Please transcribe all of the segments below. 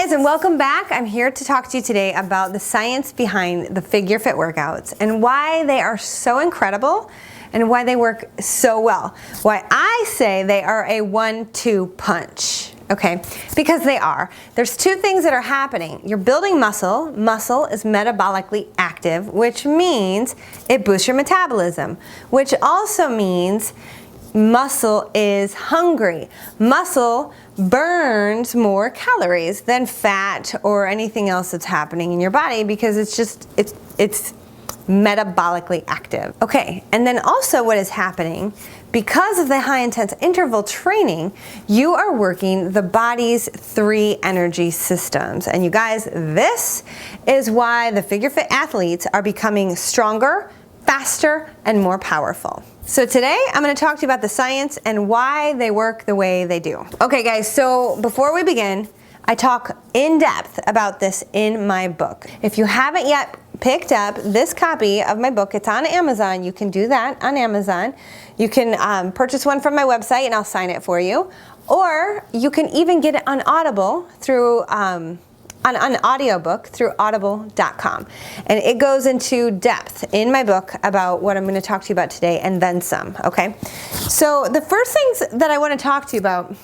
guys, and welcome back. I'm here to talk to you today about the science behind the figureFIT workouts and why they are so incredible and why they work so well. Why I say they are a 1-2 punch, okay? Because they are. There's two things that are happening. You're building muscle. Muscle is metabolically active, which means it boosts your metabolism, which also means muscle is hungry. Muscle burns more calories than fat or anything else that's happening in your body because it's metabolically active. Okay, and then also what is happening, because of the high intense interval training, you are working the body's 3 energy systems. And you guys, this is why the figureFIT athletes are becoming stronger, faster, and more powerful. So today I'm going to talk to you about the science and why they work the way they do. Okay guys, so before we begin, I talk in depth about this in my book. If you haven't yet picked up this copy of my book, it's on Amazon. You can do that on Amazon. You can purchase one from my website and I'll sign it for you. Or you can even get it on Audible through on an audiobook through audible.com. And it goes into depth in my book about what I'm going to talk to you about today and then some, okay? So the first things that I want to talk to you about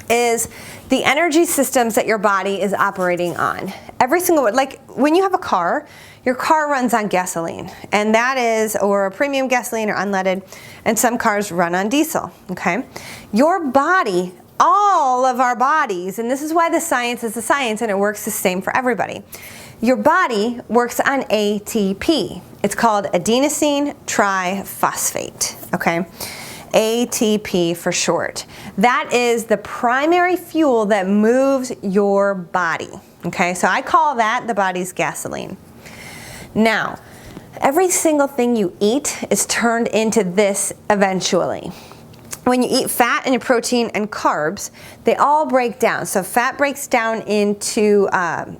is the energy systems that your body is operating on. Every single one, like when you have a car, your car runs on gasoline, and that is, or a premium gasoline or unleaded, and some cars run on diesel, okay? Your body, all of our bodies, and this is why the science is the science and it works the same for everybody. Your body works on ATP. It's called adenosine triphosphate, okay? ATP for short. That is the primary fuel that moves your body, okay? So I call that the body's gasoline. Now, every single thing you eat is turned into this eventually. When you eat fat and protein and carbs, they all break down. So fat breaks down into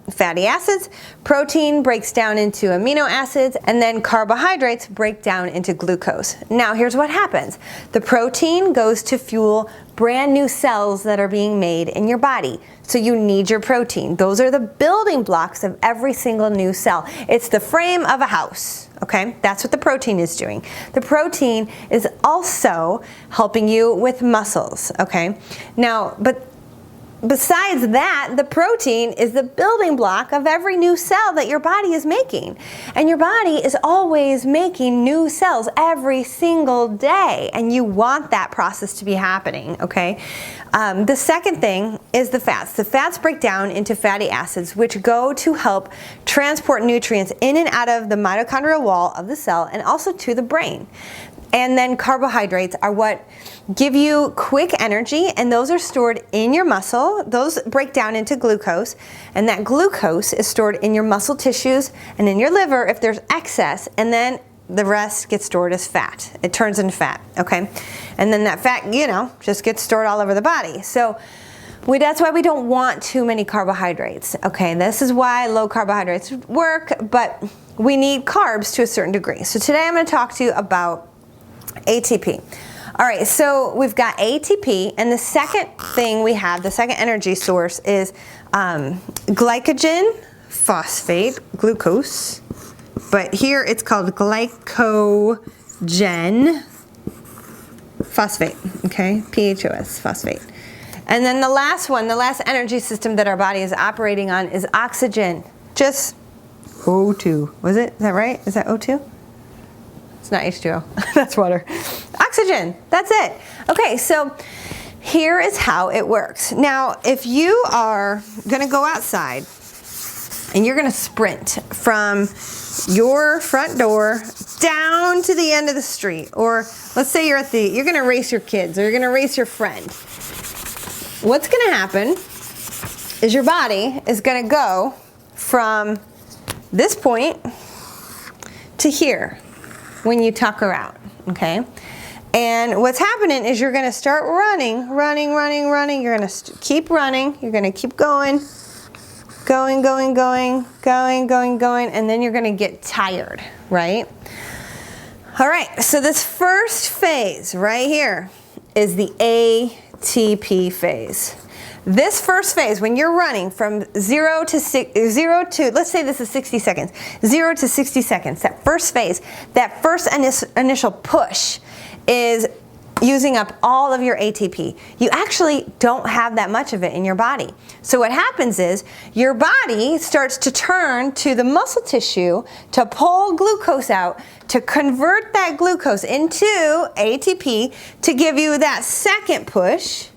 fatty acids, protein breaks down into amino acids, and then carbohydrates break down into glucose. Now here's what happens. The protein goes to fuel brand new cells that are being made in your body. So you need your protein. Those are the building blocks of every single new cell. It's the frame of a house, okay? That's what the protein is doing. The protein is also helping you with muscles, okay? Now, but besides that, the protein is the building block of every new cell that your body is making. And your body is always making new cells every single day. And you want that process to be happening, okay? The second thing is the fats. The fats break down into fatty acids, which go to help transport nutrients in and out of the mitochondrial wall of the cell and also to the brain. And then carbohydrates are what give you quick energy, and those are stored in your muscle. Those break down into glucose, and that glucose is stored in your muscle tissues and in your liver if there's excess, and then the rest gets stored as fat. It turns into fat, okay? And then that fat, you know, just gets stored all over the body. So that's why we don't want too many carbohydrates, okay? This is why low carbohydrates work, but we need carbs to a certain degree. So today I'm going to talk to you about ATP. All right, so we've got ATP, and the second thing we have, the second energy source is glycogen phosphate, glucose, but here it's called glycogen phosphate, okay, PHOS, phosphate. And then the last one, the last energy system that our body is operating on is oxygen, just O2. Was it? Is that right? Is that O2? It's not H2O, that's water. Oxygen, that's it. Okay, so here is how it works. Now, if you are gonna go outside and you're gonna sprint from your front door down to the end of the street, or let's say you're gonna race your kids or you're gonna race your friend, what's gonna happen is your body is gonna go from this point to here when you tuck her out, okay? And what's happening is you're gonna start running. You're gonna keep running. You're gonna keep going, and then you're gonna get tired, right? All right, so this first phase right here is the ATP phase. this first phase, when you're running from 0 to, let's say this is 60 seconds, 0 to 60 seconds, that first phase, that first initial push is using up all of your ATP. You actually don't have that much of it in your body. So what happens is your body starts to turn to the muscle tissue to pull glucose out, to convert that glucose into ATP, to give you that second push,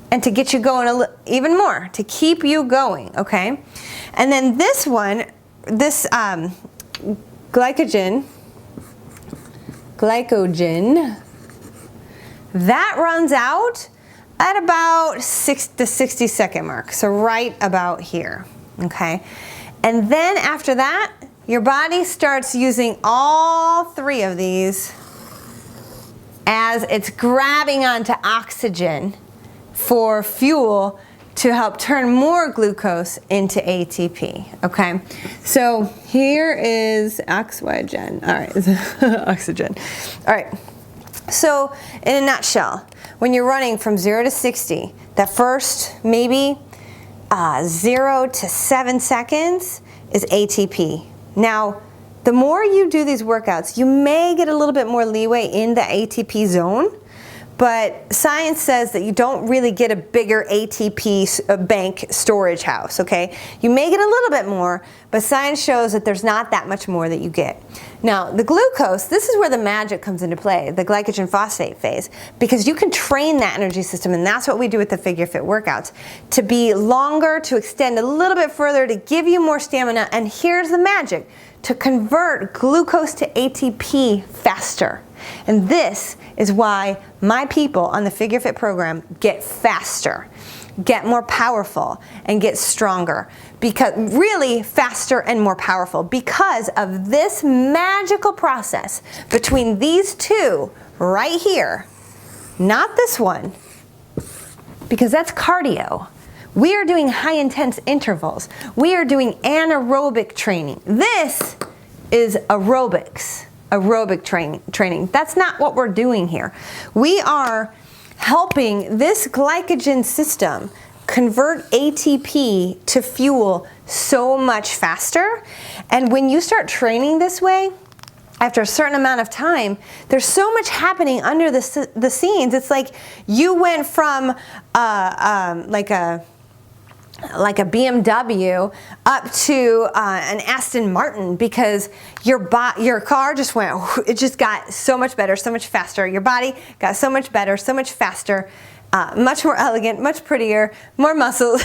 and to get you going even more, to keep you going, okay? And then this one, this glycogen, that runs out at about the 60 second mark, so right about here, okay? And then after that, your body starts using all three of these as it's grabbing onto oxygen for fuel to help turn more glucose into ATP, okay? So here is oxygen, all right, oxygen. All right, so in a nutshell, when you're running from 0 to 60, that first maybe 0 to 7 seconds is ATP. Now, the more you do these workouts, you may get a little bit more leeway in the ATP zone, but science says that you don't really get a bigger ATP bank storage house, okay? You may get a little bit more, but science shows that there's not that much more that you get. Now, the glucose, this is where the magic comes into play, the glycogen phosphate phase, because you can train that energy system, and that's what we do with the figureFIT workouts, to be longer, to extend a little bit further, to give you more stamina, and here's the magic, to convert glucose to ATP faster. And this is why my people on the figureFIT program get faster, get more powerful, and get stronger. Because really faster and more powerful because of this magical process between these two right here. Not this one, because that's cardio. We are doing high intense intervals. We are doing anaerobic training. This is aerobics. Aerobic training. That's not what we're doing here. We are helping this glycogen system convert ATP to fuel so much faster. And when you start training this way, after a certain amount of time, there's so much happening under the scenes. It's like you went from like a BMW up to an Aston Martin, because your car just went, it just got so much better, so much faster. Your body got so much better, so much faster, much more elegant, much prettier, more muscles,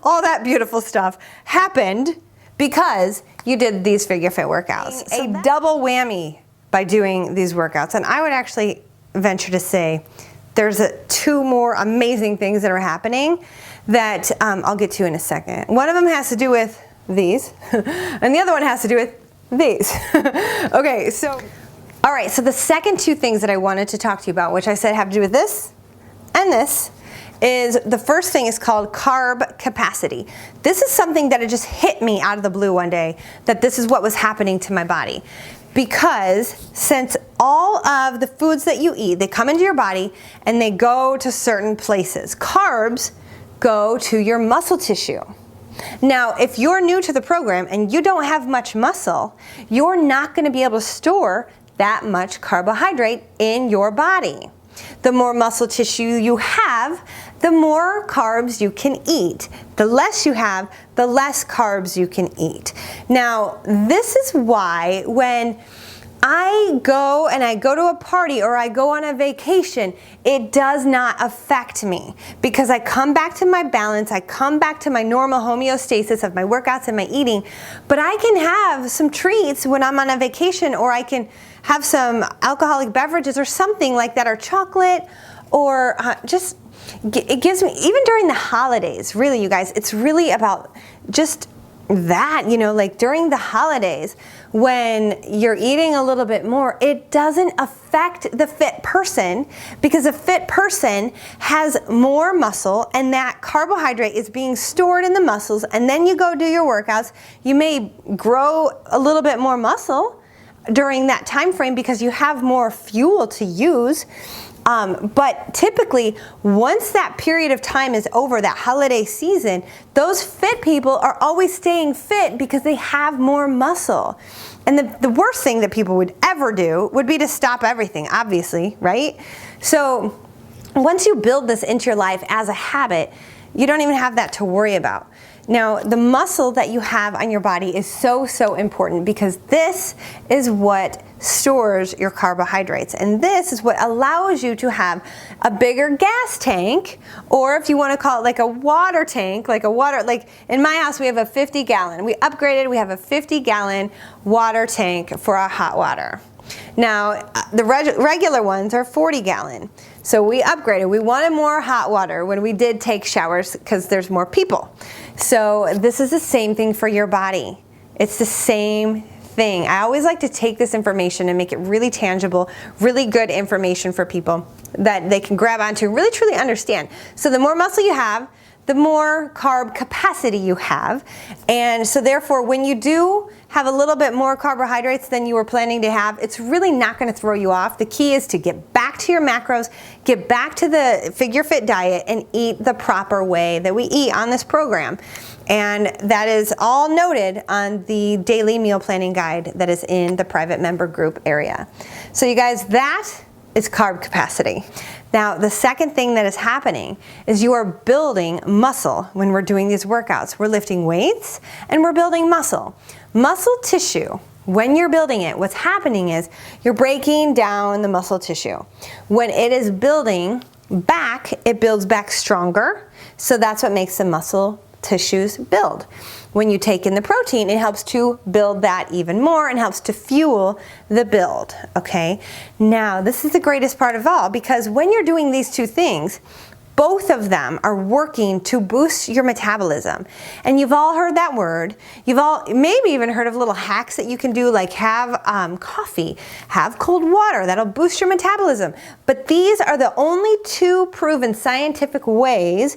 all that beautiful stuff happened because you did these figureFIT workouts. So a double whammy by doing these workouts. And I would actually venture to say there's two more amazing things that are happening that I'll get to in a second. One of them has to do with these, and the other one has to do with these. Okay, so, all right, so the second two things that I wanted to talk to you about, which I said have to do with this and this, is the first thing is called carb capacity. This is something that it just hit me out of the blue one day, that this is what was happening to my body. Because since all of the foods that you eat, they come into your body and they go to certain places. Carbs go to your muscle tissue. Now, if you're new to the program and you don't have much muscle, you're not going to be able to store that much carbohydrate in your body. The more muscle tissue you have, the more carbs you can eat. The less you have, the less carbs you can eat. Now, this is why when I go to a party or I go on a vacation, it does not affect me because I come back to my balance, I come back to my normal homeostasis of my workouts and my eating, but I can have some treats when I'm on a vacation, or I can have some alcoholic beverages or something like that, or chocolate, or just, it gives me, even during the holidays, really, you guys, it's really about just that, you know, like during the holidays, when you're eating a little bit more, it doesn't affect the fit person, because a fit person has more muscle and that carbohydrate is being stored in the muscles, and then you go do your workouts, you may grow a little bit more muscle during that time frame because you have more fuel to use. But typically, once that period of time is over, that holiday season, those fit people are always staying fit because they have more muscle. And the worst thing that people would ever do would be to stop everything, obviously, right? So once you build this into your life as a habit, you don't even have that to worry about. Now, the muscle that you have on your body is so, so important because this is what stores your carbohydrates. And this is what allows you to have a bigger gas tank, or if you want to call it like a water tank, like in my house, we have a 50-gallon. We upgraded, we have a 50-gallon water tank for our hot water. Now, the regular ones are 40-gallon. So we upgraded. We wanted more hot water when we did take showers because there's more people. So this is the same thing for your body. It's the same thing. I always like to take this information and make it really tangible, really good information for people that they can grab onto and really truly understand. So the more muscle you have, the more carb capacity you have. And so therefore, when you do have a little bit more carbohydrates than you were planning to have, it's really not going to throw you off. The key is to get back to your macros, get back to the figureFIT diet, and eat the proper way that we eat on this program. And that is all noted on the daily meal planning guide that is in the private member group area. So you guys, that is carb capacity. Now, the second thing that is happening is you are building muscle when we're doing these workouts. We're lifting weights and we're building muscle. Muscle tissue, when you're building it, what's happening is you're breaking down the muscle tissue. When it is building back, it builds back stronger. So that's what makes the muscle tissues build. When you take in the protein, it helps to build that even more and helps to fuel the build, okay? Now, this is the greatest part of all because when you're doing these two things, both of them are working to boost your metabolism. And you've all heard that word. You've all maybe even heard of little hacks that you can do, like have coffee, have cold water, that'll boost your metabolism. But these are the only two proven scientific ways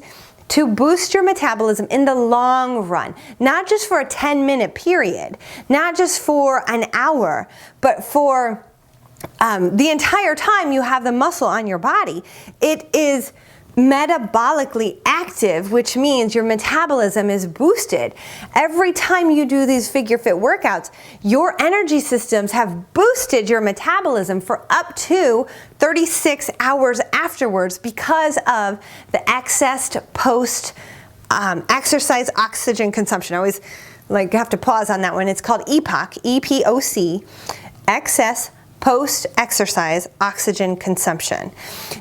to boost your metabolism in the long run, not just for a 10-minute period, not just for an hour, but for the entire time you have the muscle on your body. It is metabolically active, which means your metabolism is boosted. Every time you do these figureFIT workouts, your energy systems have boosted your metabolism for up to 36 hours afterwards because of the excess post exercise oxygen consumption. I always have to pause on that one. It's called EPOC, E-P-O-C, excess post-exercise oxygen consumption.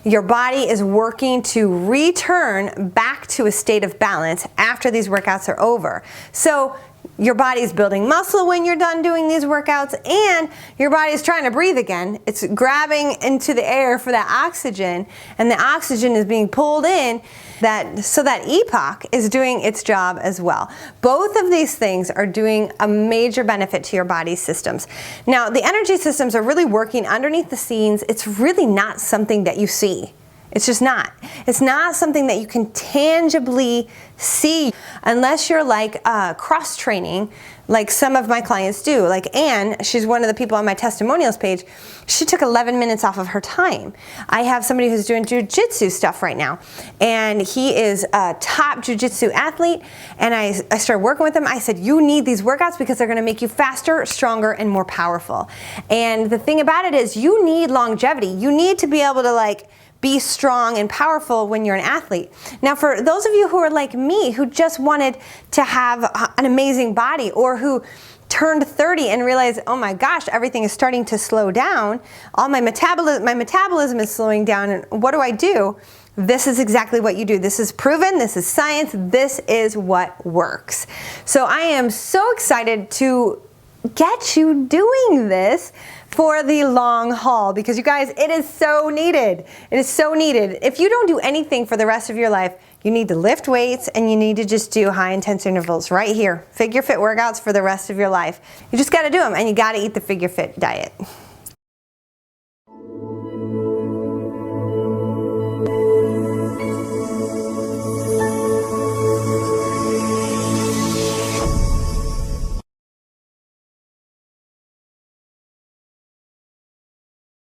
Your body is working to return back to a state of balance after these workouts are over. So your body's building muscle when you're done doing these workouts, and your body's trying to breathe again. It's grabbing into the air for that oxygen, and the oxygen is being pulled in, so that EPOC is doing its job as well. Both of these things are doing a major benefit to your body's systems. Now, the energy systems are really working underneath the scenes. It's really not something that you see. It's just not. It's not something that you can tangibly see unless you're like cross-training like some of my clients do. Like Anne, she's one of the people on my testimonials page. She took 11 minutes off of her time. I have somebody who's doing jiu-jitsu stuff right now, and he is a top jiu-jitsu athlete, and I started working with him. I said, you need these workouts because they're gonna make you faster, stronger, and more powerful. And the thing about it is you need longevity. You need to be able to be strong and powerful when you're an athlete. Now, for those of you who are like me, who just wanted to have an amazing body, or who turned 30 and realized, oh my gosh, everything is starting to slow down, all my metabolism is slowing down, and what do? This is exactly what you do. This is proven, this is science, this is what works. So I am so excited to get you doing this for the long haul, because you guys, it is so needed. It is so needed. If you don't do anything for the rest of your life, you need to lift weights and you need to just do high intense intervals right here. figureFIT workouts for the rest of your life. You just gotta do them, and you gotta eat the figureFIT diet.